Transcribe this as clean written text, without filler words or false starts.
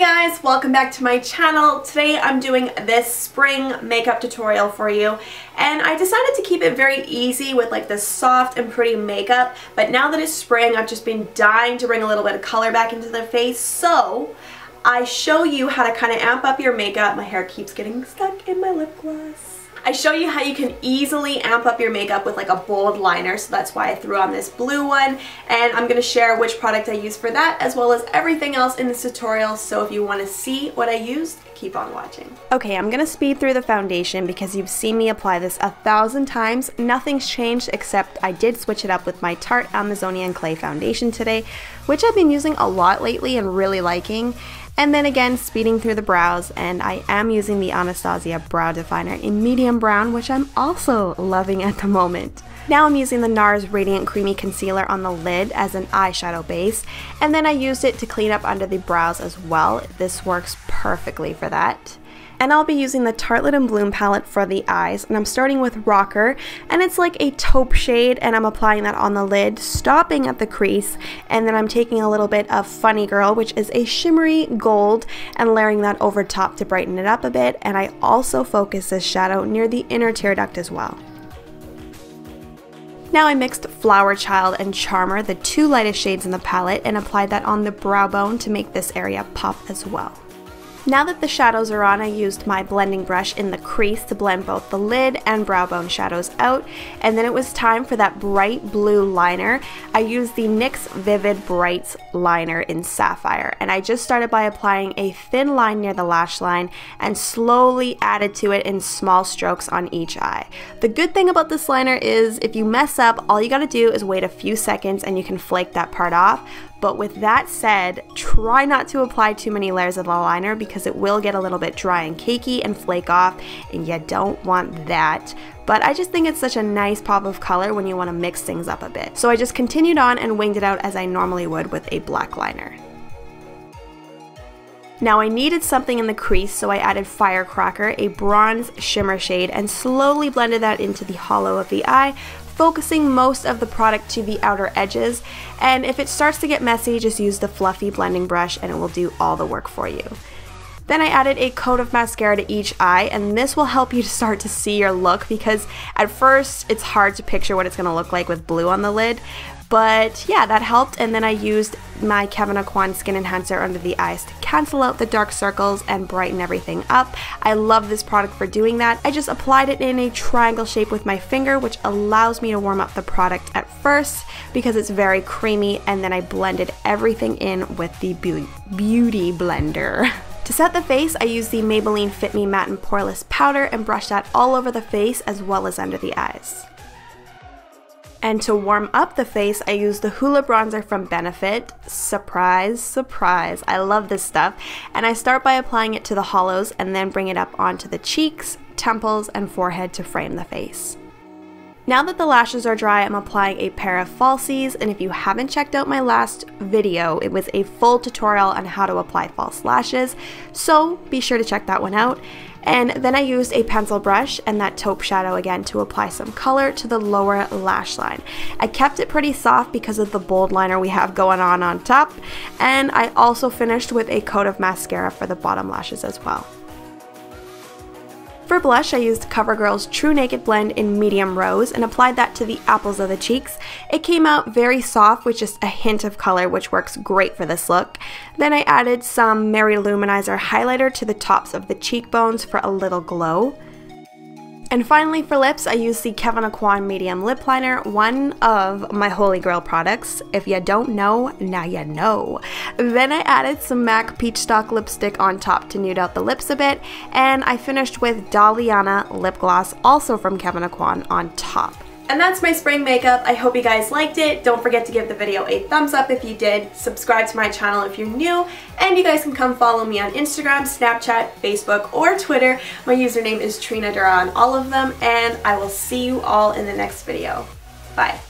guys, welcome back to my channel. Today I'm doing this spring makeup tutorial for you, and I decided to keep it very easy with like this soft and pretty makeup, but now that it's spring I've just been dying to bring a little bit of color back into the face, so I show you how to kind of amp up your makeup. My hair keeps getting stuck in my lip gloss. I show you how you can easily amp up your makeup with like a bold liner, so that's why I threw on this blue one, and I'm going to share which product I use for that as well as everything else in this tutorial, so if you want to see what I used, keep on watching. Okay, I'm going to speed through the foundation because you've seen me apply this 1,000 times. Nothing's changed except I did switch it up with my Tarte Amazonian Clay foundation today, which I've been using a lot lately and really liking. And then again, speeding through the brows, and I am using the Anastasia brow definer in medium brown, which I'm also loving at the moment. Now I'm using the Nars Radiant Creamy Concealer on the lid as an eyeshadow base, and then I used it to clean up under the brows as well. This works perfectly for that. And I'll be using the Tartelette and Bloom palette for the eyes, and I'm starting with Rocker, and it's like a taupe shade, and I'm applying that on the lid, stopping at the crease, and then I'm taking a little bit of Funny Girl, which is a shimmery gold, and layering that over top to brighten it up a bit, and I also focus this shadow near the inner tear duct as well. Now I mixed Flower Child and Charmer, the two lightest shades in the palette, and applied that on the brow bone to make this area pop as well. Now that the shadows are on, I used my blending brush in the crease to blend both the lid and brow bone shadows out, and then it was time for that bright blue liner. I used the NYX Vivid Brights liner in Sapphire, and I just started by applying a thin line near the lash line and slowly added to it in small strokes on each eye. The good thing about this liner is if you mess up, all you gotta do is wait a few seconds and you can flake that part off. But with that said, try not to apply too many layers of the liner because it will get a little bit dry and cakey and flake off, and you don't want that. But I just think it's such a nice pop of color when you want to mix things up a bit. So I just continued on and winged it out as I normally would with a black liner. Now I needed something in the crease, so I added Firecracker, a bronze shimmer shade, and slowly blended that into the hollow of the eye, focusing most of the product to the outer edges, and if it starts to get messy, just use the fluffy blending brush and it will do all the work for you. Then I added a coat of mascara to each eye, and this will help you to start to see your look because at first it's hard to picture what it's going to look like with blue on the lid. But yeah, that helped, and then I used my Kevyn Aucoin Skin Enhancer under the eyes to cancel out the dark circles and brighten everything up. I love this product for doing that. I just applied it in a triangle shape with my finger, which allows me to warm up the product at first because it's very creamy, and then I blended everything in with the Beauty Blender. To set the face, I used the Maybelline Fit Me Matte and Poreless powder and brushed that all over the face as well as under the eyes. And to warm up the face, I used the Hoola bronzer from Benefit. Surprise, surprise, I love this stuff. And I start by applying it to the hollows and then bring it up onto the cheeks, temples, and forehead to frame the face. Now that the lashes are dry, I'm applying a pair of falsies, and if you haven't checked out my last video, it was a full tutorial on how to apply false lashes, so be sure to check that one out. And then I used a pencil brush and that taupe shadow again to apply some color to the lower lash line. I kept it pretty soft because of the bold liner we have going on top, and I also finished with a coat of mascara for the bottom lashes as well. For blush, I used CoverGirl's True Naked Blend in Medium Rose and applied that to the apples of the cheeks. It came out very soft with just a hint of color, which works great for this look. Then I added some Mary Luminizer highlighter to the tops of the cheekbones for a little glow. And finally for lips, I used the Kevyn Aucoin Medium Lip Liner, one of my holy grail products. If you don't know, now you know. Then I added some MAC Peach Stock lipstick on top to nude out the lips a bit, and I finished with Daliana lip gloss, also from Kevyn Aucoin, on top. And that's my spring makeup. I hope you guys liked it. Don't forget to give the video a thumbs up if you did. Subscribe to my channel if you're new. And you guys can come follow me on Instagram, Snapchat, Facebook, or Twitter. My username is TrinaDuhra on all of them. And I will see you all in the next video. Bye.